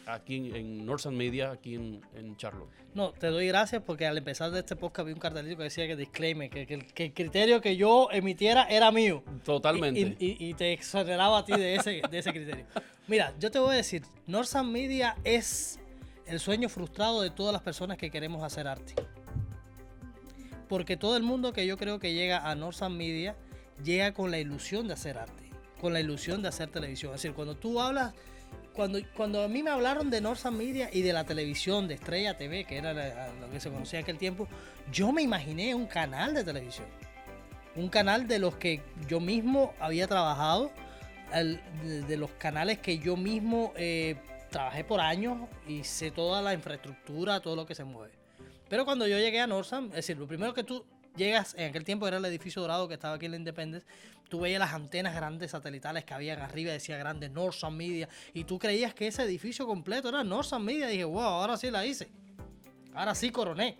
aquí en Northside Media, aquí en Charlotte. No, te doy gracias porque al empezar de este podcast vi un cartelito que decía que disclaimer, que el criterio que yo emitiera era mío. Totalmente. Y te exoneraba a ti de ese criterio. Mira, yo te voy a decir, Northside Media es el sueño frustrado de todas las personas que queremos hacer arte. Porque todo el mundo que yo creo que llega a Northside Media llega con la ilusión de hacer arte, con la ilusión de hacer televisión. Es decir, cuando tú hablas, cuando a mí me hablaron de Northside Media y de la televisión, de Estrella TV, que era lo que se conocía en aquel tiempo, yo me imaginé un canal de televisión. Un canal de los que yo mismo había trabajado, de los canales que yo mismo trabajé por años y sé toda la infraestructura, todo lo que se mueve. Pero cuando yo llegué a Northside, es decir, lo primero que tú llegas, en aquel tiempo era el edificio dorado que estaba aquí en la Independence, tú veías las antenas grandes satelitales que habían arriba, decía grande Northside Media, y tú creías que ese edificio completo era Northside Media, y dije, wow, ahora sí la hice, ahora sí coroné.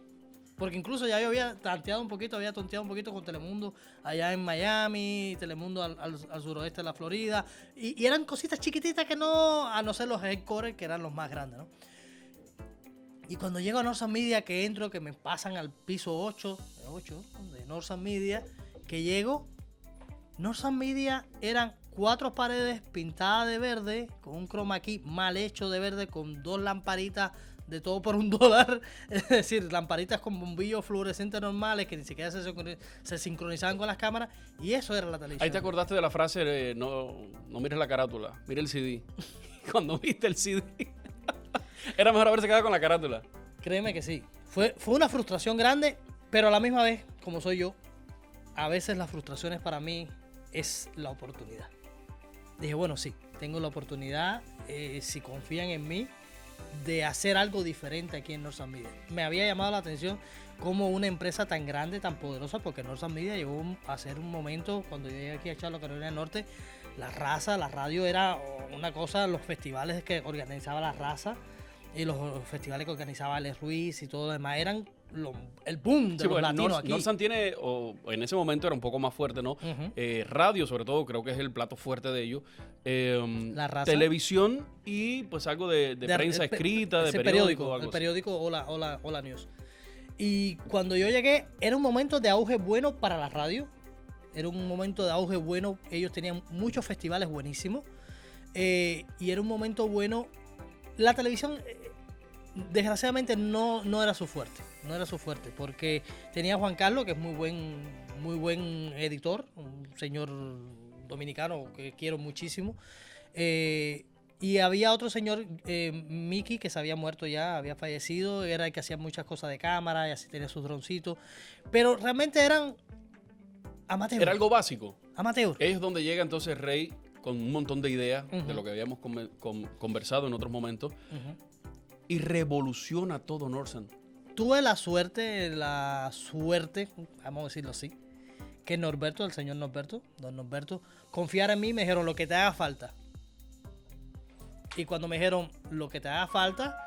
Porque incluso ya yo había tonteado un poquito con Telemundo allá en Miami, Telemundo al suroeste de la Florida, y eran cositas chiquititas que no, a no ser los headquarters, que eran los más grandes, ¿no? Y cuando llego a Northside Media, que entro, que me pasan al piso 8 de Northside Media, que llego, Northside Media eran 4 paredes pintadas de verde, con un chroma key mal hecho de verde, con 2 lamparitas de todo por $1. Es decir, lamparitas con bombillos fluorescentes normales que ni siquiera se sincronizaban con las cámaras, y eso era la televisión. Ahí te acordaste de la frase, no mires la carátula, mira el CD. Cuando viste el CD... Era mejor haberse quedado con la carátula. Créeme que sí. Fue una frustración grande, pero a la misma vez, como soy yo, a veces las frustraciones para mí es la oportunidad. Dije, bueno, sí, tengo la oportunidad, si confían en mí, de hacer algo diferente aquí en Northside Media. Me había llamado la atención como una empresa tan grande, tan poderosa, porque Northside Media llegó a ser un momento, cuando yo llegué aquí a Charlotte, Carolina del Norte, la radio era una cosa, los festivales que organizaba la raza, y los festivales que organizaba Alex Ruiz y todo lo demás eran el boom de los latinos aquí. Northside tiene, en ese momento era un poco más fuerte, ¿no? Radio, sobre todo, creo que es el plato fuerte de ellos. La raza. Televisión y pues algo de prensa escrita, de periódico. El periódico Hola News. Y cuando yo llegué, era un momento de auge bueno para la radio. Era un momento de auge bueno. Ellos tenían muchos festivales buenísimos. Y era un momento bueno. La televisión, desgraciadamente, no era su fuerte. No era su fuerte. Porque tenía a Juan Carlos, que es muy buen editor. Un señor dominicano que quiero muchísimo. Y había otro señor, Mickey, que se había muerto ya, había fallecido. Era el que hacía muchas cosas de cámara y así tenía sus droncitos. Pero realmente eran Amateur. Era algo básico. Amateur. Es donde llega entonces Rey con un montón de ideas de lo que habíamos conversado en otros momentos y revoluciona todo Northside. Tuve la suerte, vamos a decirlo así, que Norberto, el señor Norberto, don Norberto, confiara en mí y me dijeron lo que te haga falta. Y cuando me dijeron lo que te haga falta,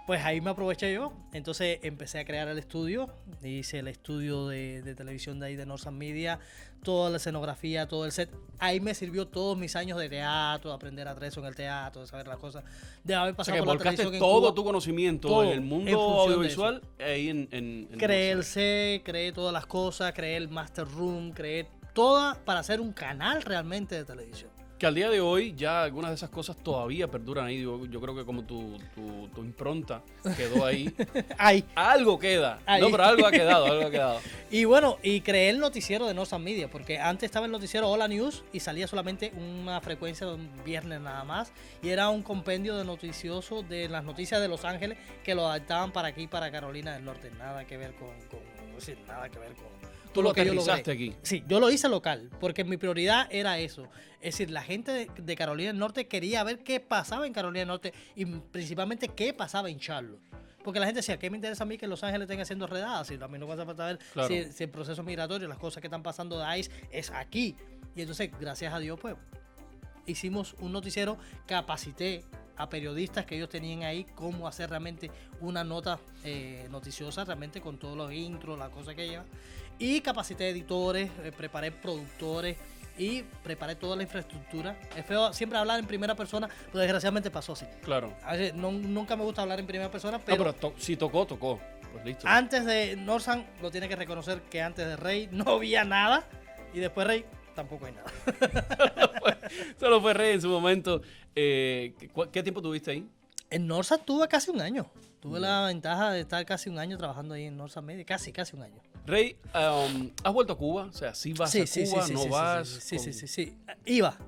pues ahí me aproveché yo. Entonces empecé a crear el estudio. Hice el estudio de televisión de ahí de Northside Media, toda la escenografía, todo el set. Ahí me sirvió todos mis años de teatro, de aprender a treso en el teatro, de saber las cosas, de haber pasado O sea, que por la volcaste televisión en todo Cuba. tu conocimiento Todo, en el en mundo función de audiovisual ahí en Creé el Northside. set, creé todas las cosas, creé el master room, creé toda para hacer un canal realmente de televisión. Que al día de hoy ya algunas de esas cosas todavía perduran ahí. Yo creo que como tu impronta quedó ahí. Ahí. Algo queda. Ahí. No, pero algo ha quedado. Y bueno, y creé el noticiero de Northside Media, porque antes estaba el noticiero Hola News y salía solamente una frecuencia de un viernes nada más. Y era un compendio de noticioso de las noticias de Los Ángeles que lo adaptaban para aquí, para Carolina del Norte. Nada que ver nada que ver con... Tú lo que yo aterrizaste logré. aquí. Sí, yo lo hice local, porque mi prioridad era eso. Es decir, la gente de Carolina del Norte quería ver qué pasaba en Carolina del Norte y principalmente qué pasaba en Charlotte. Porque la gente decía, ¿qué me interesa a mí que Los Ángeles estén haciendo redadas? Si a mí no me hace falta ver Claro. si el proceso migratorio, las cosas que están pasando de ICE es aquí. Y entonces, gracias a Dios, pues, hicimos un noticiero, capacité a periodistas que ellos tenían ahí cómo hacer realmente una nota noticiosa, realmente con todos los intros, las cosas que lleva. Y capacité editores, preparé productores y preparé toda la infraestructura. Es feo siempre hablar en primera persona, pero desgraciadamente pasó así. Claro. A veces nunca me gusta hablar en primera persona, Pero, pero si tocó. Pues listo. antes de Northside, lo tiene que reconocer que antes de Rey no había nada y después Rey tampoco hay nada. Solo fue Rey en su momento. ¿Qué tiempo tuviste ahí? En Northside tuve casi un año. Tuve la ventaja de estar casi un año trabajando ahí en Northside Media. Casi un año. Rey, ¿has vuelto a Cuba? O sea, ¿sí vas a Cuba? ¿No vas? Sí. Iba.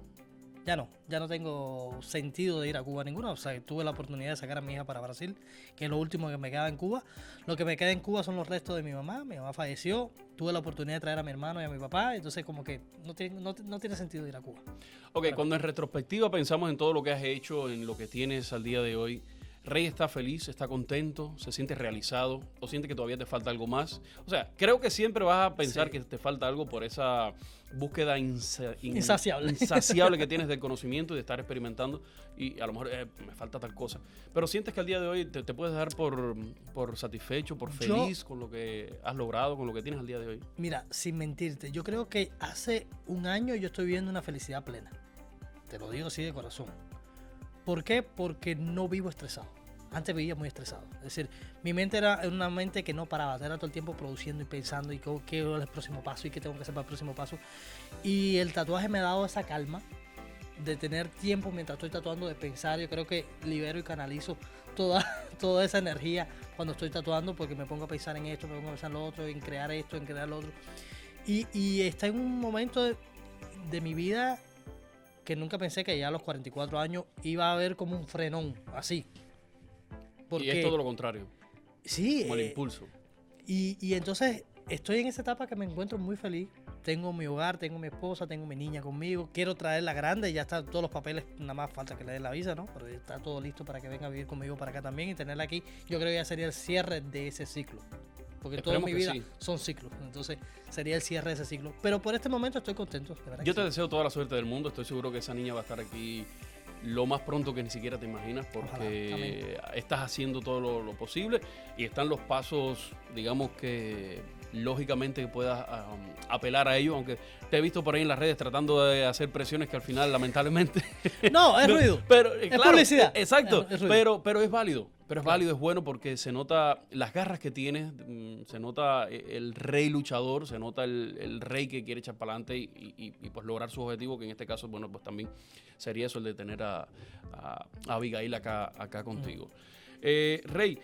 Ya no tengo sentido de ir a Cuba ninguna. O sea, tuve la oportunidad de sacar a mi hija para Brasil, que es lo último que me queda en Cuba. Lo que me queda en Cuba son los restos de mi mamá. Mi mamá falleció. Tuve la oportunidad de traer a mi hermano y a mi papá. Entonces, como que no tiene sentido ir a Cuba. Ok, cuando en retrospectiva pensamos en todo lo que has hecho, en lo que tienes al día de hoy, ¿Rey está feliz, está contento, se siente realizado o siente que todavía te falta algo más? O sea, creo que siempre vas a pensar que te falta algo por esa búsqueda insaciable que tienes del conocimiento y de estar experimentando y a lo mejor me falta tal cosa. Pero sientes que al día de hoy te puedes dar por satisfecho, por feliz con lo que has logrado, con lo que tienes al día de hoy. Mira, sin mentirte, yo creo que hace un año yo estoy viviendo una felicidad plena. Te lo digo así de corazón. ¿Por qué? Porque no vivo estresado. Antes vivía muy estresado. Es decir, mi mente era una mente que no paraba. Era todo el tiempo produciendo y pensando y qué es el próximo paso y qué tengo que hacer para el próximo paso. Y el tatuaje me ha dado esa calma de tener tiempo mientras estoy tatuando, de pensar. Yo creo que libero y canalizo toda esa energía cuando estoy tatuando porque me pongo a pensar en esto, me pongo a pensar en lo otro, en crear esto, en crear lo otro. Y está en un momento de mi vida que nunca pensé que ya a los 44 años iba a haber como un frenón, así. Porque, y es todo lo contrario. Sí. Como el impulso. Y entonces estoy en esa etapa que me encuentro muy feliz. Tengo mi hogar, tengo mi esposa, tengo mi niña conmigo. Quiero traerla grande, ya están todos los papeles, nada más falta que le den la visa, ¿no? Pero está todo listo para que venga a vivir conmigo para acá también y tenerla aquí. Yo creo que ya sería el cierre de ese ciclo. Porque toda mi vida son ciclos. Entonces sería el cierre de ese ciclo. Pero por este momento estoy contento. Yo te deseo toda la suerte del mundo. Estoy seguro que esa niña va a estar aquí lo más pronto que ni siquiera te imaginas porque estás haciendo todo lo posible y están los pasos, digamos que lógicamente que puedas apelar a ellos, aunque te he visto por ahí en las redes tratando de hacer presiones que al final lamentablemente no, es ruido, pero, es claro, publicidad, exacto, es pero es válido. Pero es válido, es bueno porque se nota las garras que tienes, se nota el rey luchador, se nota el rey que quiere echar para adelante y pues lograr su objetivo, que en este caso, bueno, pues también sería eso, el de tener a Abigail acá contigo. Rey,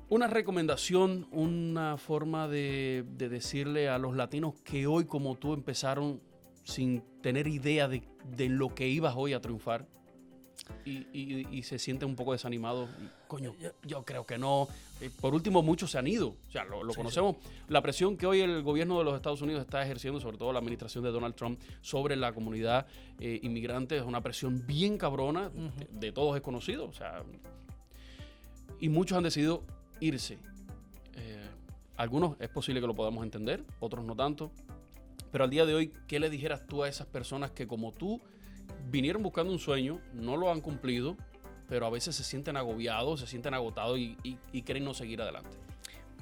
una recomendación, una forma de decirle a los latinos que hoy como tú empezaron sin tener idea de lo que ibas hoy a triunfar. y se sienten un poco desanimados. Coño, yo creo que no. Por último, muchos se han ido. O sea, lo conocemos. Sí. La presión que hoy el gobierno de los Estados Unidos está ejerciendo, sobre todo la administración de Donald Trump, sobre la comunidad inmigrante, es una presión bien cabrona. De todos es conocido. O sea, y muchos han decidido irse. Algunos es posible que lo podamos entender, otros no tanto. Pero al día de hoy, ¿qué le dijeras tú a esas personas que como tú vinieron buscando un sueño, no lo han cumplido, pero a veces se sienten agobiados, se sienten agotados y quieren no seguir adelante?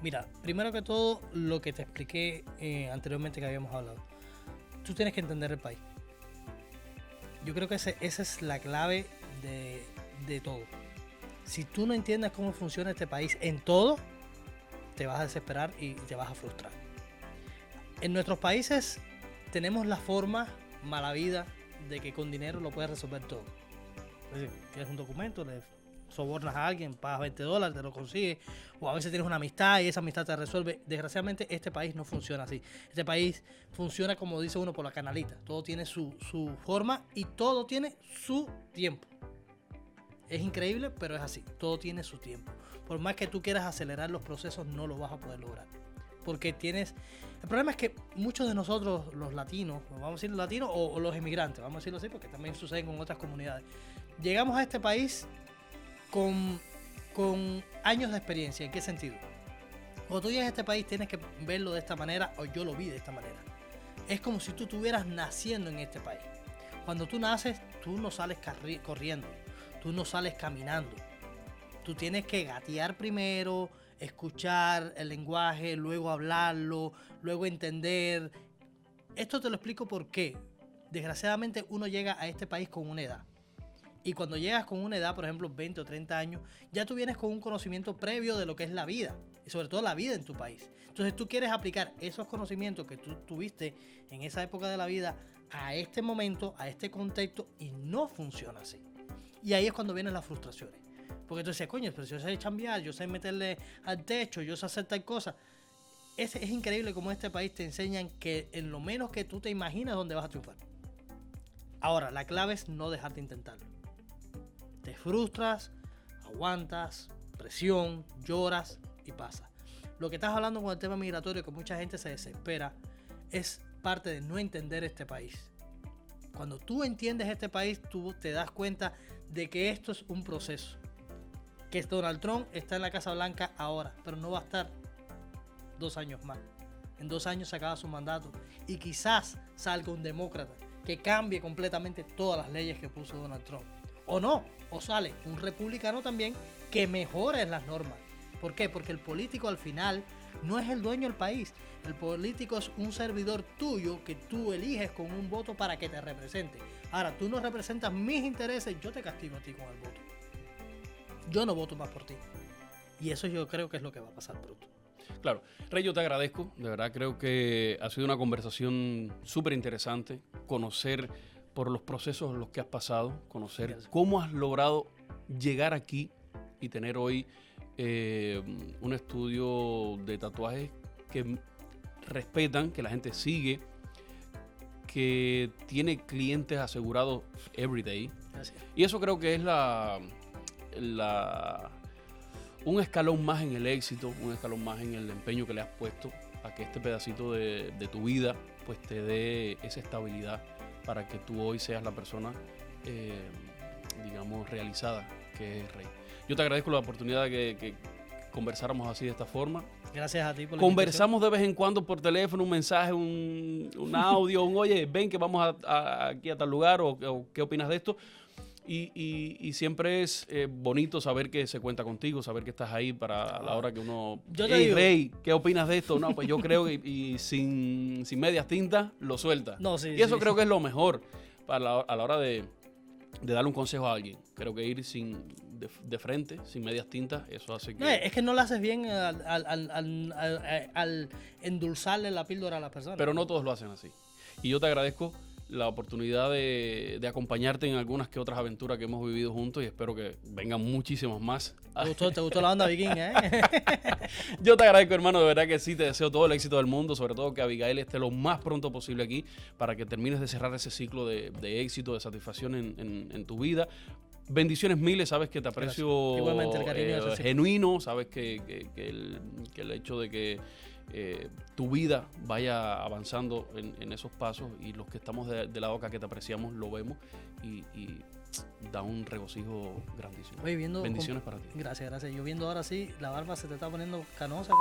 Mira, primero que todo, lo que te expliqué anteriormente que habíamos hablado. Tú tienes que entender el país. Yo creo que esa es la clave de todo. Si tú no entiendes cómo funciona este país en todo, te vas a desesperar y te vas a frustrar. En nuestros países tenemos la forma mala vida de que con dinero lo puedes resolver todo. Es decir, tienes un documento, le sobornas a alguien, pagas $20, te lo consigues, o a veces tienes una amistad y esa amistad te resuelve. Desgraciadamente este país no funciona así. Este país funciona, como dice uno, por la canalita. Todo tiene su forma y todo tiene su tiempo. Es increíble, pero es así. Todo tiene su tiempo. Por más que tú quieras acelerar los procesos, no lo vas a poder lograr. Porque tienes... El problema es que muchos de nosotros, los latinos, vamos a decir latinos o los inmigrantes, vamos a decirlo así, porque también sucede con otras comunidades, llegamos a este país con años de experiencia. ¿En qué sentido? Cuando tú llegas a este país tienes que verlo de esta manera, o yo lo vi de esta manera. Es como si tú estuvieras naciendo en este país. Cuando tú naces, tú no sales corriendo, tú no sales caminando. Tú tienes que gatear primero, escuchar el lenguaje, luego hablarlo, luego entender. Esto te lo explico por qué. Desgraciadamente uno llega a este país con una edad. Y cuando llegas con una edad, por ejemplo, 20 o 30 años, ya tú vienes con un conocimiento previo de lo que es la vida. Y sobre todo la vida en tu país. Entonces tú quieres aplicar esos conocimientos que tú tuviste en esa época de la vida a este momento, a este contexto, y no funciona así. Y ahí es cuando vienen las frustraciones. Porque tú dices, coño, pero yo sé chambear, yo sé meterle al techo, yo sé hacer tal cosa. Es increíble cómo este país te enseñan que en lo menos que tú te imaginas dónde vas a triunfar. Ahora, la clave es no dejar de intentarlo. Te frustras, aguantas, presión, lloras y pasa. Lo que estás hablando con el tema migratorio, que mucha gente se desespera, es parte de no entender este país. Cuando tú entiendes este país, tú te das cuenta de que esto es un proceso. Que Donald Trump está en la Casa Blanca ahora, pero no va a estar 2 años más. En 2 años se acaba su mandato y quizás salga un demócrata que cambie completamente todas las leyes que puso Donald Trump. O no, o sale un republicano también que mejore las normas. ¿Por qué? Porque el político al final no es el dueño del país. El político es un servidor tuyo que tú eliges con un voto para que te represente. Ahora, tú no representas mis intereses, yo te castigo a ti con el voto. Yo no voto más por ti. Y eso yo creo que es lo que va a pasar pronto. Claro. Rey, yo te agradezco. De verdad creo que ha sido una conversación súper interesante. Conocer por los procesos en los que has pasado. Conocer cómo has logrado llegar aquí y tener hoy un estudio de tatuajes que respetan, que la gente sigue, que tiene clientes asegurados everyday. Gracias. Y eso creo que es un escalón más en el éxito, un escalón más en el empeño que le has puesto a que este pedacito de tu vida pues te dé esa estabilidad para que tú hoy seas la persona digamos realizada que es Rey. Yo te agradezco la oportunidad de que conversáramos así de esta forma. Gracias a ti por la Conversamos de vez en cuando por teléfono, un mensaje, un audio, oye, ven que vamos aquí a tal lugar o qué opinas de esto. Y siempre es bonito saber que se cuenta contigo, saber que estás ahí para la hora que uno... Hey, Rey, ¿qué opinas de esto? No, pues yo creo que y sin medias tintas lo suelta. No, sí, y eso sí. creo que es lo mejor a la hora de darle un consejo a alguien. Creo que ir de frente, sin medias tintas, eso hace que... No, es que no lo haces bien al endulzarle la píldora a la persona. Pero no todos lo hacen así. Y yo te agradezco la oportunidad de acompañarte en algunas que otras aventuras que hemos vivido juntos y espero que vengan muchísimas más. ¿Te gustó la onda vikinga, Yo te agradezco, hermano, de verdad que sí, te deseo todo el éxito del mundo, sobre todo que Abigail esté lo más pronto posible aquí para que termines de cerrar ese ciclo de éxito, de satisfacción en tu vida. bendiciones miles, sabes que te Gracias. aprecio Igualmente, el cariño es recíproco. genuino, sabes que el hecho de que tu vida vaya avanzando en esos pasos y los que estamos de lado acá que te apreciamos lo vemos y da un regocijo grandísimo. Oye, viendo bendiciones para ti. Gracias, gracias. Yo viendo ahora sí, la barba se te está poniendo canosa.